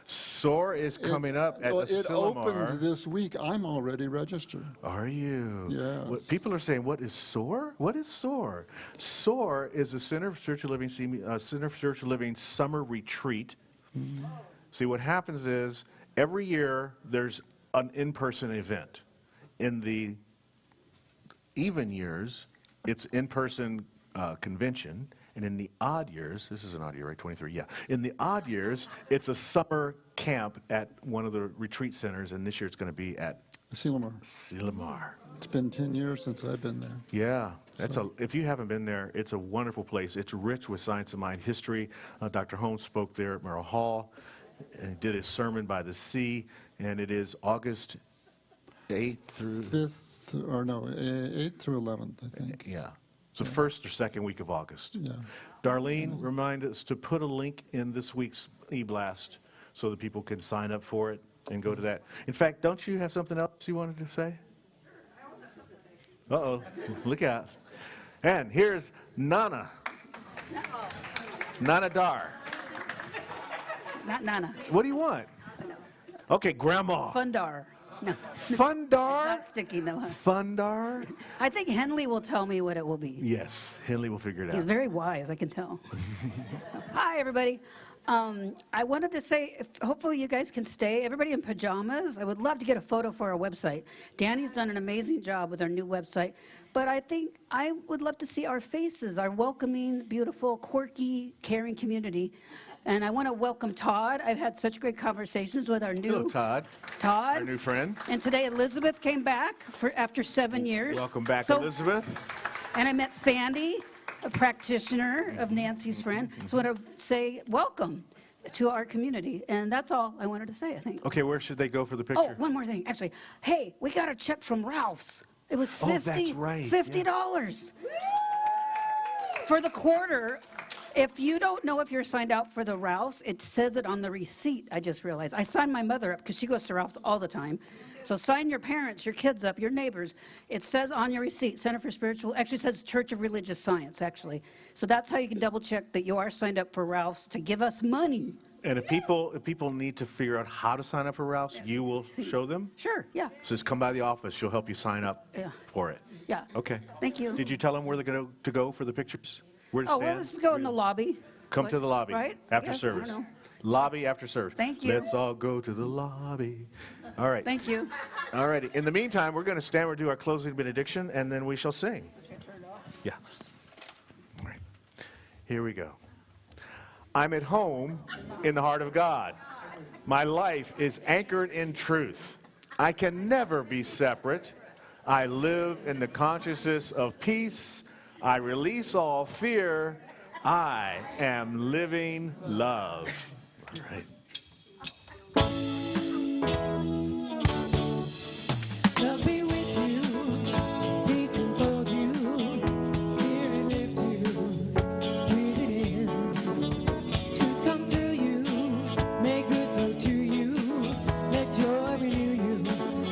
[SPEAKER 1] SOAR is coming up at the
[SPEAKER 2] It
[SPEAKER 1] Silmar.
[SPEAKER 2] opened this week. I'm already registered.
[SPEAKER 1] Are you?
[SPEAKER 2] Yes.
[SPEAKER 1] People are saying, what is SOAR? What is SOAR? SOAR is a Center for Spiritual Living summer retreat. Mm-hmm. See, what happens is every year there's an in-person event. In the even years, it's in-person convention. And in the odd years, this is an odd year, right? 23, yeah. In the odd years, it's a summer camp at one of the retreat centers, and this year it's going to be at Silmar.
[SPEAKER 2] It's been 10 years since I've been there.
[SPEAKER 1] Yeah, if you haven't been there, it's a wonderful place. It's rich with science of mind history. Dr. Holmes spoke there at Merrill Hall and did his sermon by the sea, and it is August 8th through...
[SPEAKER 2] 8th through 11th, I think.
[SPEAKER 1] Yeah. So first or second week of August.
[SPEAKER 2] Yeah.
[SPEAKER 1] Darlene, remind us to put a link in this week's e-blast so that people can sign up for it and go to that. In fact, don't you have something else you wanted to say? Uh-oh, look out. And here's Nana. Nana Dar.
[SPEAKER 7] Not Nana.
[SPEAKER 1] What do you want? Okay, Grandma.
[SPEAKER 7] Fundar. No.
[SPEAKER 1] Fundar?
[SPEAKER 7] Not sticky, no.
[SPEAKER 1] Fundar?
[SPEAKER 7] I think Henley will tell me what it will be.
[SPEAKER 1] Yes, Henley will figure it
[SPEAKER 7] He's
[SPEAKER 1] out.
[SPEAKER 7] very wise, I can tell. Hi, everybody. I wanted to say, hopefully you guys can stay. Everybody in pajamas. I would love to get a photo for our website. Danny's done an amazing job with our new website. But I think I would love to see our faces, our welcoming, beautiful, quirky, caring community. And I want to welcome Todd. I've had such great conversations with our new...
[SPEAKER 1] Hello, Todd.
[SPEAKER 7] Todd.
[SPEAKER 1] Our new friend.
[SPEAKER 7] And today Elizabeth came back after 7 years.
[SPEAKER 1] Welcome back, Elizabeth.
[SPEAKER 7] And I met Sandy, a practitioner of Nancy's friend. So I want to say welcome to our community. And that's all I wanted to say, I think.
[SPEAKER 1] Okay, where should they go for the
[SPEAKER 7] Oh,
[SPEAKER 1] picture?
[SPEAKER 7] one more thing. Actually, hey, we got a check from Ralph's. It was $50,
[SPEAKER 1] that's right,
[SPEAKER 7] $50 for the quarter If you don't know if you're signed out for the Ralphs, it says it on the receipt, I just realized. I signed my mother up because she goes to Ralphs all the time. So sign your parents, your kids up, your neighbors. It says on your receipt, Center for Spiritual, actually it says Church of Religious Science, actually. So that's how you can double check that you are signed up for Ralphs to give us money.
[SPEAKER 1] And if people need to figure out how to sign up for Ralph's, you will show them?
[SPEAKER 7] Sure, yeah,
[SPEAKER 1] So just come by the office. She'll help you sign up
[SPEAKER 7] Yeah.
[SPEAKER 1] for it.
[SPEAKER 7] yeah.
[SPEAKER 1] Okay.
[SPEAKER 7] Thank you.
[SPEAKER 1] Did you tell them where they're going to go for the pictures? Where to
[SPEAKER 7] Oh,
[SPEAKER 1] stand?
[SPEAKER 7] well, let's go in the lobby.
[SPEAKER 1] Come to the lobby
[SPEAKER 7] Right?
[SPEAKER 1] after
[SPEAKER 7] Yes, I don't
[SPEAKER 1] service.
[SPEAKER 7] know.
[SPEAKER 1] Lobby after service.
[SPEAKER 7] Thank you.
[SPEAKER 1] Let's all go to the lobby. All right.
[SPEAKER 7] Thank you.
[SPEAKER 1] All righty. In the meantime, we're going to stand. We'll do our closing benediction, and then we shall sing. Yeah. All right. Here we go. I'm at home in the heart of God. My life is anchored in truth. I can never be separate. I live in the consciousness of peace. I release all fear. I am living love. All right.
[SPEAKER 6] Love be with you, peace enfold you, spirit lift you, breathe it in. Truth come through you, make good flow to you, let joy renew you,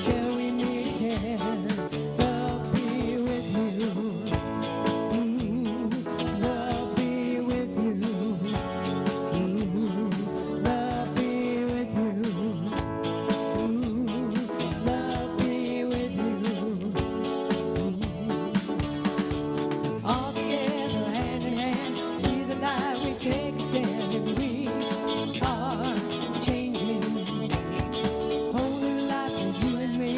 [SPEAKER 6] till we meet again. Love be with you, love be with you, love be with you. Love be with you. All together, hand in hand, see the light, we take a stand, and we are changing. Hold a life for you and me,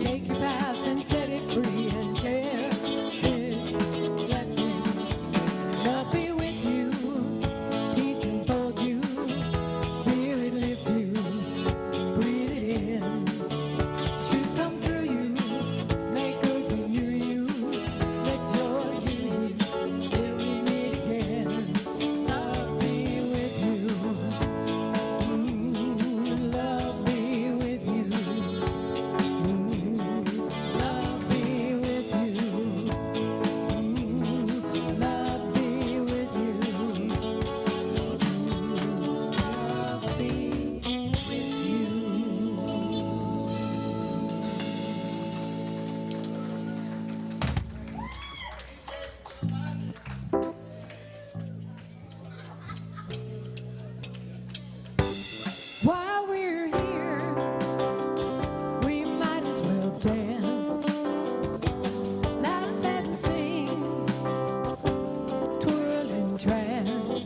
[SPEAKER 6] take your past and set it free, and share this blessing. Love be with you, peace enfold you, spirit lift you, breathe it in. Truth come through you, make good renew you, let joy you, till we meet again. Love be with you, love be with you, love be with you, love be with you, love be with you. While we're here, we might as well dance, laugh and sing, twirl and trance,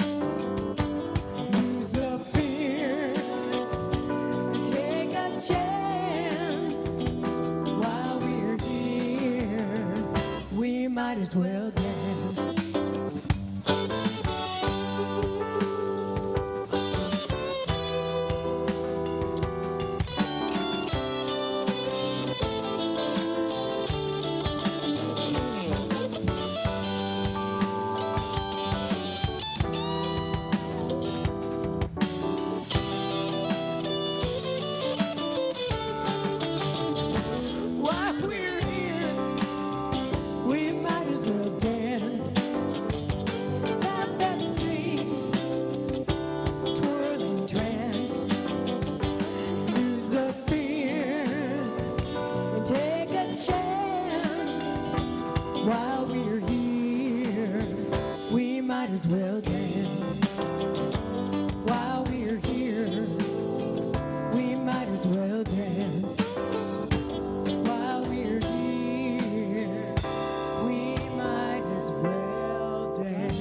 [SPEAKER 6] lose the fear, take a chance. While we're here, we might as well dance. While we're here, we might as well dance, laugh and sing, twirl and trance, lose the fear, and take a chance. While we're here, we might as well dance. While we're here, we might as well dance. While we're here, we might as well dance.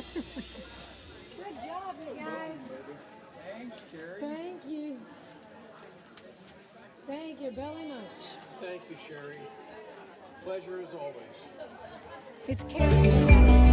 [SPEAKER 6] Good job, you guys.
[SPEAKER 4] Thanks, Karie.
[SPEAKER 6] Thank you. Thank you very much.
[SPEAKER 4] Thank you, Sherry. Pleasure as always.
[SPEAKER 6] It's Karie.